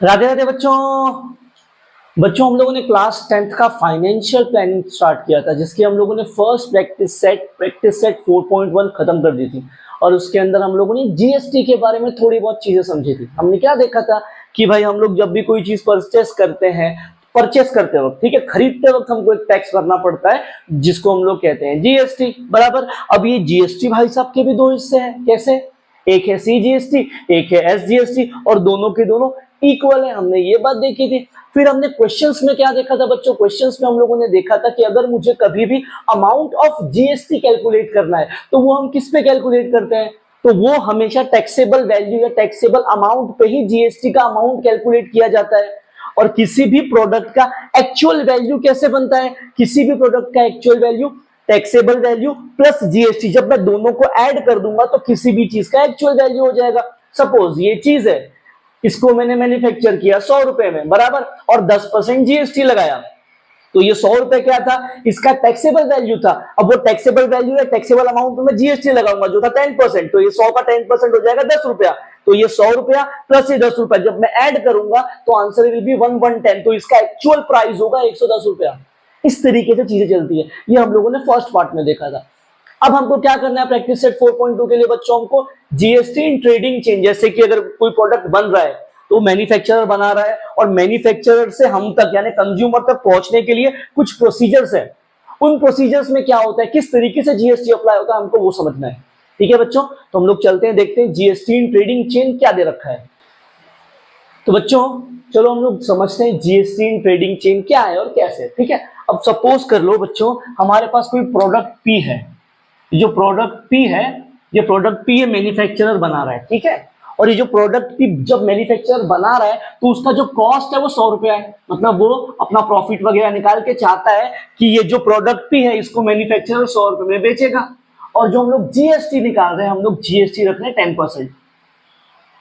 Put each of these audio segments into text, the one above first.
राधे राधे बच्चों। बच्चों हम लोगों ने क्लास 10th का फाइनेंशियल प्लानिंग स्टार्ट किया था, जिसकी हम लोगों ने फर्स्ट प्रैक्टिस सेट 4.1 खत्म कर दी थी। और उसके अंदर हम लोगों ने जीएसटी के बारे में थोड़ी बहुत चीजें समझी थी। हमने क्या देखा था कि भाई हम लोग जब भी कोई चीज परचेस करते वक्त, ठीक है, खरीदते वक्त हमको एक टैक्स भरना पड़ता है जिसको हम लोग कहते हैं जीएसटी, बराबर। अब ये जीएसटी भाई साहब के भी दो हिस्से हैं। कैसे? एक है सीजीएसटी, एक है एसजीएसटी, और दोनों के दोनों इक्वल है। हमने ये बात देखी थी। फिर हमने क्वेश्चंस में क्या देखा था बच्चों? क्वेश्चंस में हम लोगों ने देखा था कि अगर मुझे कभी भी अमाउंट ऑफ जीएसटी कैलकुलेट करना है तो वो हम किस पे कैलकुलेट करते हैं? तो वो हमेशा टैक्सेबल वैल्यू या टैक्सेबल अमाउंट पे ही जीएसटी का अमाउंट कैलकुलेट किया जाता है। और किसी भी प्रोडक्ट का एक्चुअल वैल्यू कैसे बनता है? किसी भी प्रोडक्ट का actual value taxable value plus GST, जब मैं दोनों को ऐड कर दूंगा तो किसी भी चीज का एक्चुअल वैल्यू हो जाएगा। सपोज ये चीज है, इसको मैंने मैन्युफैक्चर किया 100 रुपए में, बराबर, और 10% जीएसटी लगाया, तो ये 100 रुपए क्या था? इसका टैक्सेबल वैल्यू था। अब वो टैक्सेबल वैल्यू या टैक्सेबल अमाउंट में जीएसटी लगाऊंगा जो था 10%, तो ये 100 का 10% हो जाएगा 10 रुपया। तो ये 100 रुपया प्लस ये 10 रुपया जब मैं ऐड करूंगा तो आंसर विल बी 110, तो इसका एक्चुअल प्राइस होगा 110 रुपया। इस तरीके से चीजें चलती है। ये हम लोगों ने फर्स्ट पार्ट में देखा था। अब हमको क्या करना है प्रैक्टिस सेट 4.2 के लिए बच्चों? हमको जीएसटी इन ट्रेडिंग चेन, जैसे कि अगर कोई प्रोडक्ट बन रहा है तो मैन्युफैक्चरर बना रहा है और मैन्युफैक्चरर से हम तक यानी कंज्यूमर तक पहुंचने के लिए कुछ प्रोसीजर्स है। उन प्रोसीजर्स में क्या होता है, किस तरीके से जीएसटी अप्लाई होता है, हमको वो समझना है। ठीक है बच्चों, तो हम लोग चलते हैं, देखते हैं जीएसटी इन ट्रेडिंग चेन क्या दे रखा है। तो बच्चों चलो हम लोग समझते हैं जीएसटी इन ट्रेडिंग चेन क्या है और कैसे। ठीक है, अब सपोज कर लो बच्चों हमारे पास कोई प्रोडक्ट पी है। जो प्रोडक्ट पी है, ये प्रोडक्ट पी है, मैन्युफैक्चरर बना रहा है, ठीक है। और ये जो प्रोडक्ट पी जब मैन्युफैक्चरर बना रहा है तो उसका जो कॉस्ट है वो 100 रुपया है। मतलब वो अपना प्रॉफिट वगैरह निकाल के चाहता है कि ये जो प्रोडक्ट पी है इसको मैन्युफैक्चरर 100 रुपए में बेचेगा। और जो हम लोग जीएसटी निकाल रहे हैं, हम लोग जीएसटी रख रहे हैं 10%।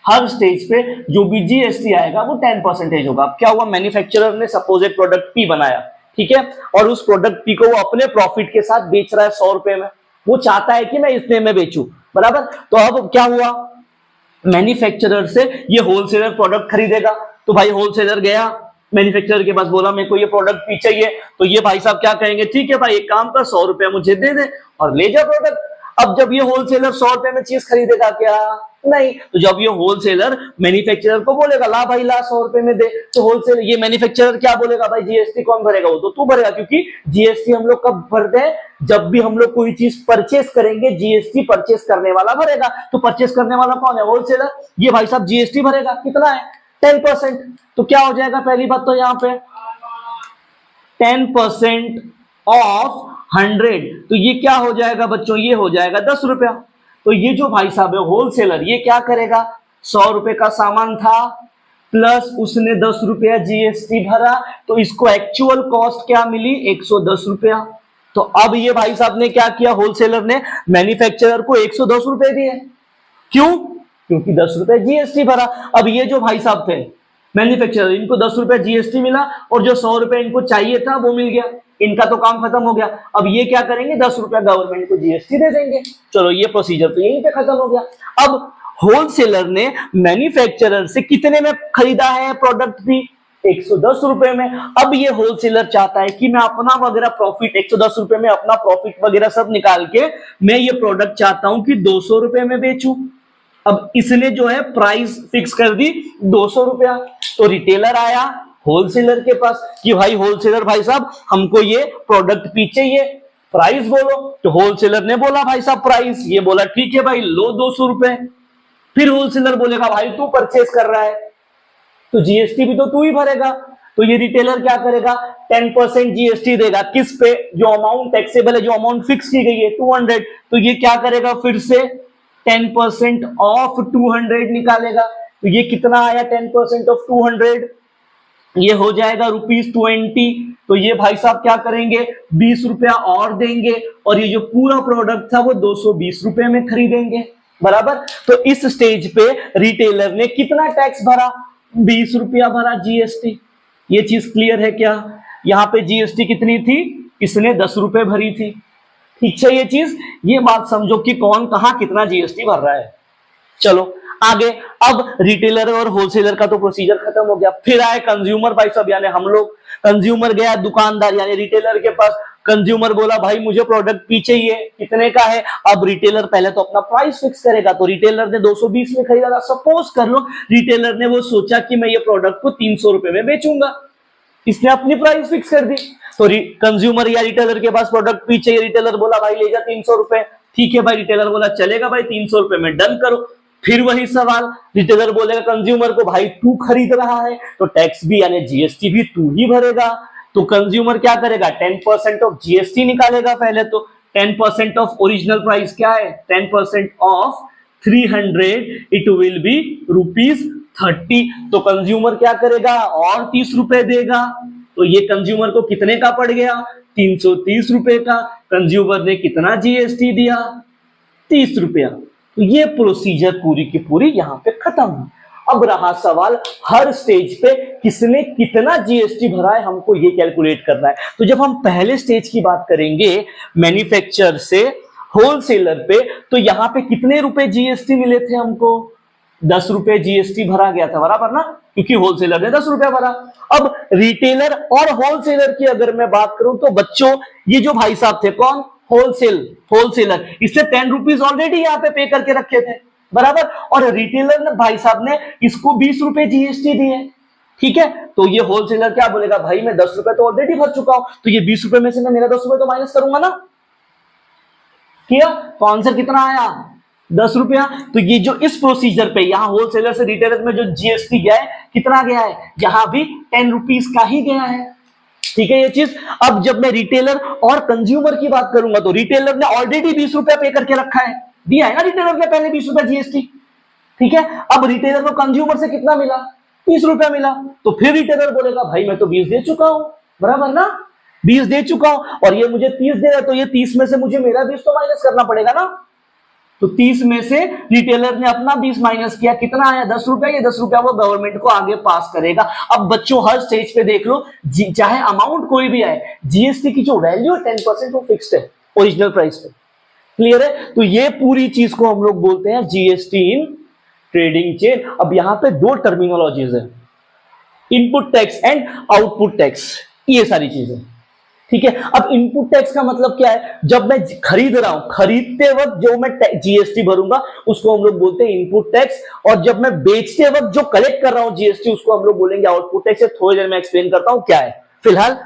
हर स्टेज पे जो भी जीएसटी आएगा वो 10% होगा। अब क्या हुआ, मैन्युफैक्चरर ने सपोज एक प्रोडक्ट पी बनाया, ठीक है, और उस प्रोडक्ट पी को वो अपने प्रॉफिट के साथ बेच रहा है 100 रुपए में। वो चाहता है कि मैं इतने में बेचूं, बराबर। तो अब क्या हुआ, मैन्युफैक्चरर से ये होलसेलर प्रोडक्ट खरीदेगा। तो भाई होलसेलर गया मैन्युफैक्चरर के पास, बोला मेरे को ये प्रोडक्ट पी चाहिए। तो ये भाई साहब क्या कहेंगे, ठीक है भाई एक काम कर 100 रुपया मुझे दे दे और ले जा प्रोडक्ट। अब जब ये होलसेलर 100 रुपए में चीज खरीदेगा क्या? नहीं। तो जब ये होलसेलर मैन्युफैक्चरर को बोलेगा ला भाई ला 100 रुपए में दे, तो होलसेलर ये मैन्युफैक्चरर क्या बोलेगा, भाई जीएसटी कौन भरेगा? वो तो तू भरेगा, क्योंकि जीएसटी हम लोग कब भरते हैं? जब भी हम लोग कोई चीज परचेस करेंगे जीएसटी परचेस करने वाला भरेगा। तो परचेस करने वाला कौन है? होलसेलर। ये भाई साहब जीएसटी भरेगा, कितना है? 10%। तो क्या हो जाएगा, पहली बात तो यहाँ पे 10% ऑफ 100, तो ये क्या हो जाएगा बच्चों? ये हो जाएगा 10 रुपया। तो ये जो भाई साहब है होलसेलर, ये क्या करेगा, 100 रुपए का सामान था प्लस उसने 10 रुपया जीएसटी भरा, तो इसको एक्चुअल कॉस्ट क्या मिली? 110 रुपया। तो अब ये भाई साहब ने क्या किया, होलसेलर ने मैन्युफैक्चरर को 110 रुपए दिए। क्यों? क्योंकि 10 रुपए जीएसटी भरा। अब ये जो भाई साहब थे मैन्युफैक्चरर, इनको 10 रुपए जीएसटी मिला और जो 100 रुपए इनको चाहिए था वो मिल गया। इनका तो काम खत्म हो गया। अब ये क्या करेंगे, 10 रुपया गवर्नमेंट को जीएसटी दे देंगे। चलो ये प्रोसीजर तो यहीं पे खत्म हो गया। अब होलसेलर ने मैन्युफैक्चरर से कितने में खरीदा है प्रोडक्ट भी? 110 रुपए में। अब ये होलसेलर चाहता है कि मैं अपना वगैरह प्रॉफिट 110 रुपए में अपना प्रॉफिट वगैरह सब निकाल के मैं ये प्रोडक्ट चाहता हूं कि 200 रुपए में बेचूं। अब इसने जो है प्राइस फिक्स कर दी 200 रुपया। तो रिटेलर आया होलसेलर के पास कि भाई होलसेलर भाई साहब हमको ये प्रोडक्ट पी चाहिए, प्राइस बोलो। तो होलसेलर ने बोला भाई साहब प्राइस, ये बोला ठीक है भाई लो 200 रुपए। फिर होलसेलर बोलेगा भाई तू परचेस कर रहा है तो जीएसटी भी तो तू ही भरेगा। तो ये रिटेलर क्या करेगा, 10% जीएसटी देगा। किस पे? जो अमाउंट टैक्सेबल है, जो अमाउंट फिक्स की गई है 200। तो ये क्या करेगा, फिर से 10% ऑफ 200 निकालेगा। तो ये कितना आया 10% ऑफ 200? ये हो जाएगा ₹20। तो ये भाई साहब क्या करेंगे, 20 रुपया और देंगे और ये जो पूरा प्रोडक्ट था वो 220 रुपए में खरीदेंगे, बराबर। तो इस स्टेज पे रिटेलर ने कितना टैक्स भरा? 20 रुपया भरा जीएसटी। ये चीज क्लियर है क्या? यहाँ पे जीएसटी कितनी थी? इसने 10 रुपए भरी थी। ठीक है, ये चीज, ये बात समझो कि कौन कहां कितना जीएसटी भर रहा है। चलो आगे अब रिटेलर और होलसेलर का तो प्रोसीजर खत्म हो गया, फिर आए कंज्यूमर भाई साहब, यानी हम लोग। कंज्यूमर गया दुकानदार यानी रिटेलर के पास, कंज्यूमर बोला भाई मुझे प्रोडक्ट पी चाहिए, कितने का है? अब रिटेलर पहले तो अपना प्राइस फिक्स करेगा, तो रिटेलर ने 220 में खरीदा था, सपोज कर लो रिटेलर ने वो सोचा कि मैं ये प्रोडक्ट को 300 रुपए में बेचूंगा, इसने अपनी प्राइस फिक्स कर दी। तो कंज्यूमर या रिटेलर के पास प्रोडक्ट पी चाहिए, रिटेलर बोला भाई ले जा 300 रुपए, ठीक है भाई, रिटेलर बोला चलेगा भाई 300 रुपए में डन करो। फिर वही सवाल, रिटेलर बोलेगा कंज्यूमर को भाई तू खरीद रहा है तो टैक्स भी यानी जीएसटी भी तू ही भरेगा। तो कंज्यूमर क्या करेगा? 10% ऑफ जीएसटी निकालेगा पहले तो। 10% ऑफ ओरिजिनल प्राइस क्या है? 10% ऑफ 300 इट विल बी ₹30। तो कंज्यूमर क्या करेगा? और 30 रुपए देगा। तो ये कंज्यूमर को कितने का पड़ गया? 330 रुपए का। कंज्यूमर ने कितना जीएसटी दिया? 30 रुपया। तो ये प्रोसीजर पूरी की पूरी यहां पे खत्म। अब रहा सवाल हर स्टेज पे किसने कितना जीएसटी भरा है, हमको ये कैलकुलेट करना है। तो जब हम पहले स्टेज की बात करेंगे मैन्युफैक्चरर से होलसेलर पे, तो यहां पे कितने रुपए जीएसटी मिले थे हमको? 10 रुपए जीएसटी भरा गया था, बराबर ना, क्योंकि होलसेलर ने 10 रुपया भरा। अब रिटेलर और होलसेलर की अगर मैं बात करूं तो बच्चों ये जो भाई साहब थे, कौन? होलसेलर, इससे 10 रुपीज ऑलरेडी यहाँ पे पे करके रखे थे, बराबर। और रिटेलर ने भाई साहब ने इसको 20 रुपए जीएसटी दिए, ठीक है। तो ये होलसेलर क्या बोलेगा? भाई मैं 10 रुपए तो ऑलरेडी भर चुका हूं, तो ये 20 रुपए में से मैं मेरा 10 रुपए तो माइनस करूंगा ना, किया। तो आंसर कितना आया? 10 रुपया। तो ये जो इस प्रोसीजर पे यहां होलसेलर से रिटेलर में जो जीएसटी गया है, कितना गया है? यहां भी 10 रुपीज का ही गया है, ठीक है ये चीज। अब जब मैं रिटेलर और कंज्यूमर की बात करूंगा तो रिटेलर ने ऑलरेडी 20 रुपया पे करके रखा है, दिया है ना रिटेलर ने पहले 20 रुपया जीएसटी, ठीक है। अब रिटेलर को कंज्यूमर से कितना मिला? 30 रुपया मिला। तो फिर रिटेलर बोलेगा भाई मैं तो 20 दे चुका हूं, बराबर ना, 20 दे चुका हूं और ये मुझे 30 दे रहा है, तो ये 30 में से मुझे मेरा 20 तो माइनस करना पड़ेगा ना। तो 30 में से रिटेलर ने अपना 20 माइनस किया, कितना आया? 10 रुपया। ये 10 रुपया वो गवर्नमेंट को आगे पास करेगा। अब बच्चों हर स्टेज पे देख लो, चाहे अमाउंट कोई भी आए, जीएसटी की जो वैल्यू है 10% वो फिक्स्ड है ओरिजिनल प्राइस पे, क्लियर है। तो ये पूरी चीज को हम लोग बोलते हैं जीएसटी इन ट्रेडिंग चेन। अब यहां पे दो टर्मिनोलॉजीज है, input tax and output tax, ये सारी चीजें, ठीक है। अब इनपुट टैक्स का मतलब क्या है? जब मैं खरीद रहा हूं, खरीदते वक्त जो मैं जीएसटी भरूंगा उसको हम लोग बोलते हैं इनपुट टैक्स, और जब मैं बेचते वक्त जो कलेक्ट कर रहा हूं जीएसटी उसको हम लोग बोलेंगे आउटपुट टैक्स। थोड़ी देर में एक्सप्लेन करता हूं क्या है। फिलहाल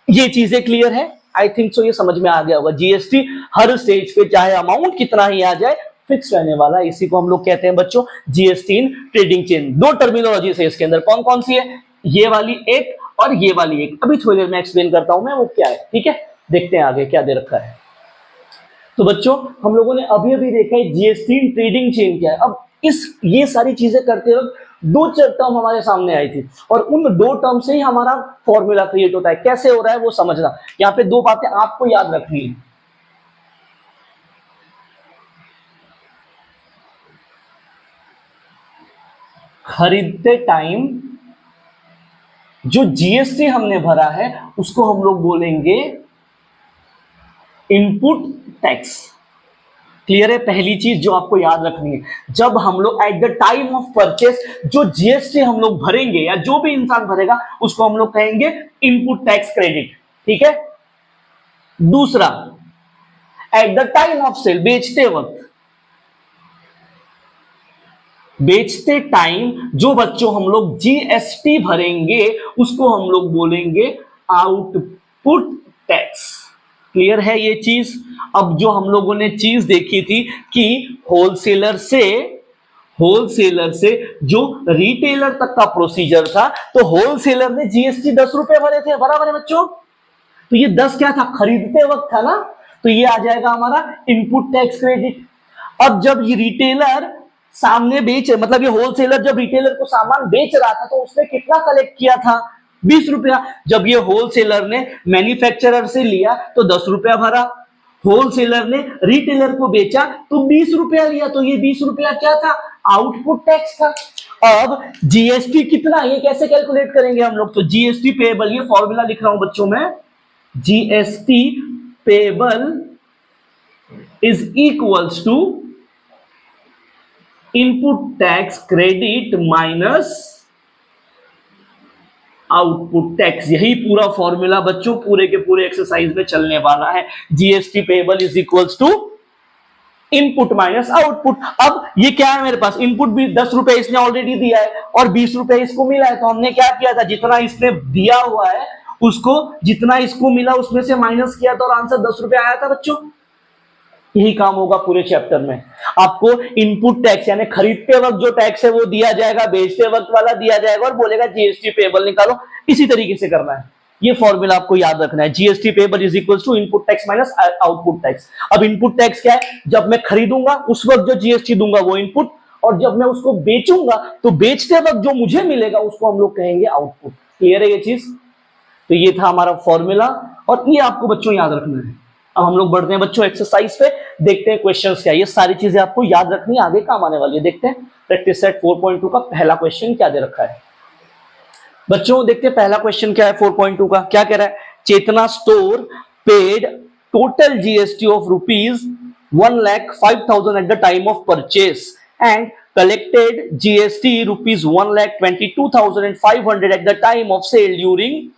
ये चीजें क्लियर है, आई थिंक सो ये समझ में आ गया होगा। जीएसटी हर स्टेज पे चाहे अमाउंट कितना ही आ जाए फिक्स रहने वाला, इसी को हम लोग कहते हैं बच्चों जीएसटी इन ट्रेडिंग चेन। दो टर्मिनोलॉजी है इसके अंदर, कौन कौन सी है? ये वाली एक और ये वाली एक। अभी थोड़ी देर में एक्सप्लेन करता हूं मैं वो क्या है, ठीक है। देखते हैं आगे क्या दे रखा है। तो बच्चों हम लोगों ने अभी अभी देखा है जीएसटी इन ट्रेडिंग चेन क्या है। अब ये सारी चीजें करते वक्त दो टर्म हमारे सामने आई थी और उन दो टर्म से ही हमारा फॉर्मूला क्रिएट होता है। कैसे हो रहा है वो समझना। यहाँ पे दो बातें आपको याद रखनी है। खरीदते टाइम जो जीएसटी हमने भरा है उसको हम लोग बोलेंगे इनपुट टैक्स, क्लियर है। पहली चीज जो आपको याद रखनी है, जब हम लोग eight the time of purchase जो जीएसटी हम लोग भरेंगे या जो भी इंसान भरेगा उसको हम लोग कहेंगे इनपुट टैक्स क्रेडिट, ठीक है। दूसरा, at the time of sale, बेचते टाइम जो बच्चों हम लोग जीएसटी भरेंगे उसको हम लोग बोलेंगे आउटपुट टैक्स, क्लियर है ये चीज। अब जो हम लोगों ने चीज देखी थी कि होलसेलर से जो रिटेलर तक का प्रोसीजर था, तो होलसेलर ने जीएसटी 10 रुपए भरे थे, बराबर है बच्चों। तो ये 10 क्या था? खरीदते वक्त था ना, तो ये आ जाएगा हमारा इनपुट टैक्स क्रेडिट। अब जब ये रिटेलर सामने मतलब ये होलसेलर जब रिटेलर को सामान बेच रहा था तो उसने कितना कलेक्ट किया था? 20 रुपया। जब ये होलसेलर ने मैन्युफैक्चरर से लिया तो 10 रुपया भरा, होलसेलर ने रिटेलर को बेचा तो 20 रुपया लिया, तो ये 20 रुपया क्या था? आउटपुट टैक्स था। अब जीएसटी कितना, ये कैसे कैलकुलेट करेंगे हम लोग? तो जीएसटी पेएबल, ये फॉर्मूला लिख रहा हूं बच्चों में, GST payable is equals to input tax credit minus output tax, यही पूरा फॉर्मूला बच्चों पूरे के पूरे एक्सरसाइज में चलने वाला है। GST payable is equals to input minus output. अब ये क्या है मेरे पास, इनपुट भी 10 रुपए इसने ऑलरेडी दिया है और 20 रुपए इसको मिला है, तो हमने क्या किया था, जितना इसने दिया हुआ है उसको, जितना इसको मिला उसमें से माइनस किया था और आंसर 10 रुपए आया था बच्चों। यही काम होगा पूरे चैप्टर में। आपको इनपुट टैक्स यानी खरीदते वक्त जो टैक्स है वो दिया जाएगा, बेचते वक्त वाला दिया जाएगा और बोलेगा जीएसटी पेएबल निकालो। इसी तरीके से करना है, ये फॉर्मूला आपको याद रखना है। GST payable is equals to input tax minus output tax. अब इनपुट टैक्स क्या है, जब मैं खरीदूंगा उस वक्त जो जीएसटी दूंगा वो इनपुट, और जब मैं उसको बेचूंगा तो बेचते वक्त जो मुझे मिलेगा उसको हम लोग कहेंगे आउटपुट। क्लियर है ये चीज? तो ये था हमारा फॉर्मूला और ये आपको बच्चों याद रखना है। अब हम लोग बढ़ते हैं बच्चों एक्सरसाइज पे, देखते हैं क्वेश्चंस क्या है। ये सारी चीजें आपको याद रखनी है, आगे काम आने वाली है। देखते हैं प्रैक्टिस सेट 4.2 का पहला क्वेश्चन क्या दे रखा है बच्चों। देखते हैं पहला क्वेश्चन क्या है 4.2 का। क्या कह रहा है, Chetna store paid total GST of rupees 1,05,000 at the time of purchase and collected GST rupees 1,22,500 at the time of sale during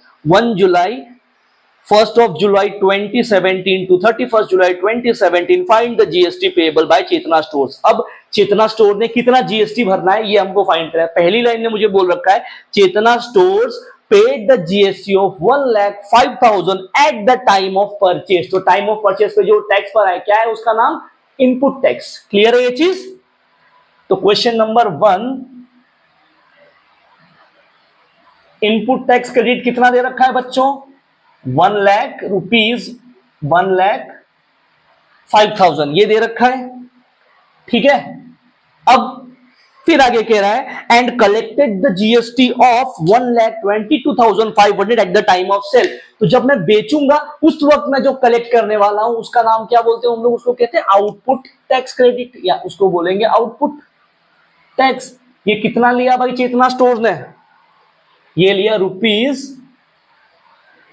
1st of July 2017 to 31st July 2017. Find the GST payable by Chetna stores. अब Chetna store ने कितना GST भरना है ये हमको find करना है। पहली लाइन ने मुझे बोल रखा है Chetna stores paid the GST of 1,05,000 at the time of purchase. तो टाइम ऑफ परचेस पे जो टैक्स पर है क्या है, उसका नाम इनपुट टैक्स। क्लियर है ये चीज? तो question number 1, input tax credit कितना दे रखा है बच्चों, 1 लाख रुपीज, 1,05,000 ये दे रखा है। ठीक है, अब फिर आगे कह रहा है and collected the GST of 1,22,500 at the time of sale. तो जब मैं बेचूंगा उस वक्त मैं जो कलेक्ट करने वाला हूं उसका नाम क्या बोलते हैं हम लोग, उसको कहते हैं आउटपुट टैक्स क्रेडिट, या उसको बोलेंगे आउटपुट टैक्स। ये कितना लिया भाई चेतना स्टोर ने, ये लिया रुपीज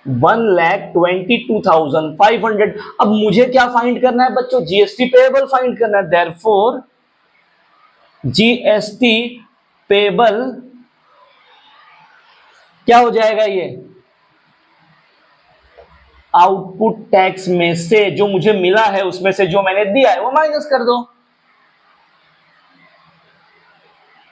1,22,500। अब मुझे क्या फाइंड करना है बच्चों, जीएसटी पेएबल फाइंड करना है। देयरफॉर जीएसटी पेएबल क्या हो जाएगा, ये आउटपुट टैक्स में से जो मुझे मिला है उसमें से जो मैंने दिया है वो माइनस कर दो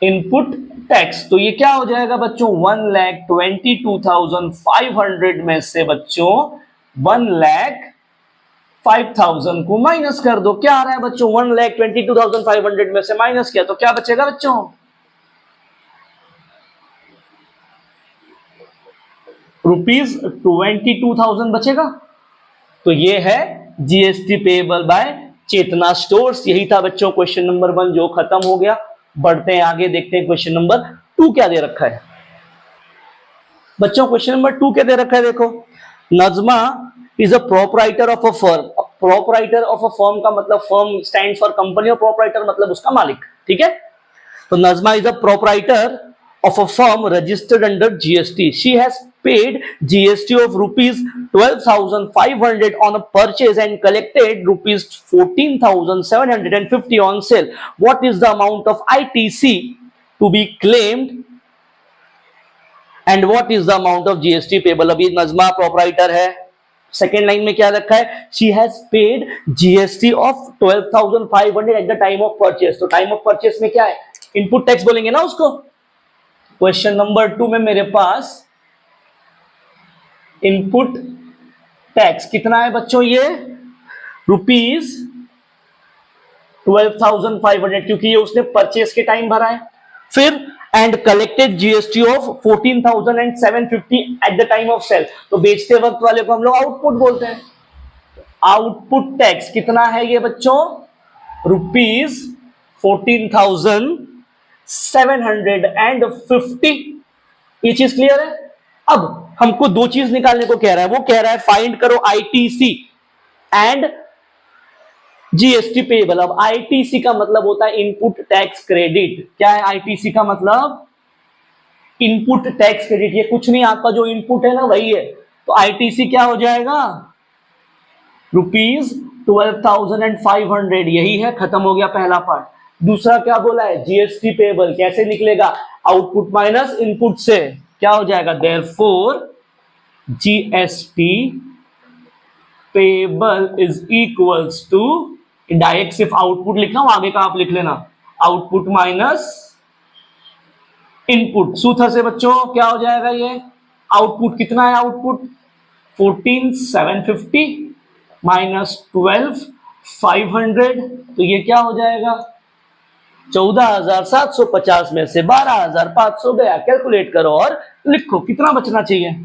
इनपुट टैक्स। तो ये क्या हो जाएगा बच्चों, 1,22,500 में से बच्चों 1,05,000 को माइनस कर दो। क्या आ रहा है बच्चों, 1,22,500 में से माइनस किया तो क्या बचेगा बच्चों, रुपीज 22,000 बचेगा। तो ये है GST payable by Chetna stores. यही था बच्चों क्वेश्चन नंबर 1 जो खत्म हो गया। बढ़ते हैं आगे, देखते हैं क्वेश्चन नंबर 2 क्या दे रखा है बच्चों। क्वेश्चन नंबर 2 क्या दे रखा है, देखो, Najma is a proprietor of a firm. Proprietor of a firm का मतलब फर्म स्टैंड्स फॉर कंपनी और प्रोपराइटर मतलब उसका मालिक। ठीक है, तो Najma is a proprietor of a firm registered under GST. She has paid GST of rupees 12,500 on a purchase and collected rupees 14,750 on sale. What is the amount of ITC to be claimed and what is the amount of GST payable? अभी Najma proprietor है। Second line में क्या रखा है, she has paid GST of 12,500 at the time of purchase। तो time of purchase में क्या है, इनपुट टैक्स बोलेंगे ना उसको। क्वेश्चन नंबर 2 में मेरे पास इनपुट टैक्स कितना है बच्चों, ये रुपीज 12,500 क्योंकि ये उसने परचेस के टाइम भरा है। फिर and collected GST of 14,750 at the time of sale. तो बेचते वक्त वाले को हम लोग आउटपुट बोलते हैं। आउटपुट टैक्स कितना है ये बच्चों, रुपीज 14,750। ये चीज क्लियर है। अब हमको दो चीज निकालने को कह रहा है, वो कह रहा है फाइंड करो आईटीसी एंड जीएसटी पेएबल। अब आईटीसी का मतलब होता है इनपुट टैक्स क्रेडिट। क्या है आईटीसी का मतलब, इनपुट टैक्स क्रेडिट। ये कुछ नहीं, आपका जो इनपुट है ना वही है। तो आईटीसी क्या हो जाएगा, रुपीज 12,500। यही है, खत्म हो गया पहला पार्ट। दूसरा क्या बोला है, जीएसटी पेबल। कैसे निकलेगा, आउटपुट माइनस इनपुट से क्या हो जाएगा, therefore GST payable is equals to, direct सिर्फ आउटपुट लिखा हूं, आगे का आप लिख लेना, आउटपुट माइनस इनपुट। सूत्र से बच्चों क्या हो जाएगा, ये आउटपुट कितना है, आउटपुट 14,750 माइनस 12,500, तो ये क्या हो जाएगा, 14,750 में से 12,500 गया। कैलकुलेट करो और लिखो कितना बचना चाहिए,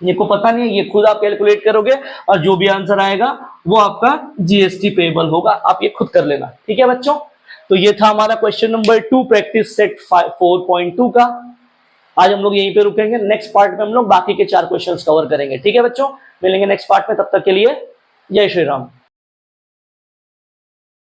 ये को पता नहीं है, ये खुद आप कैलकुलेट करोगे और जो भी आंसर आएगा वो आपका जीएसटी पेबल होगा, आप ये खुद कर लेना। ठीक है बच्चों, तो ये था हमारा क्वेश्चन नंबर 2 प्रैक्टिस सेट 4.2 का। आज हम लोग यहीं पे रुकेंगे, नेक्स्ट पार्ट में हम लोग बाकी के 4 क्वेश्चंस कवर करेंगे। ठीक है बच्चों, मिलेंगे नेक्स्ट पार्ट में, तब तक के लिए जय श्री राम।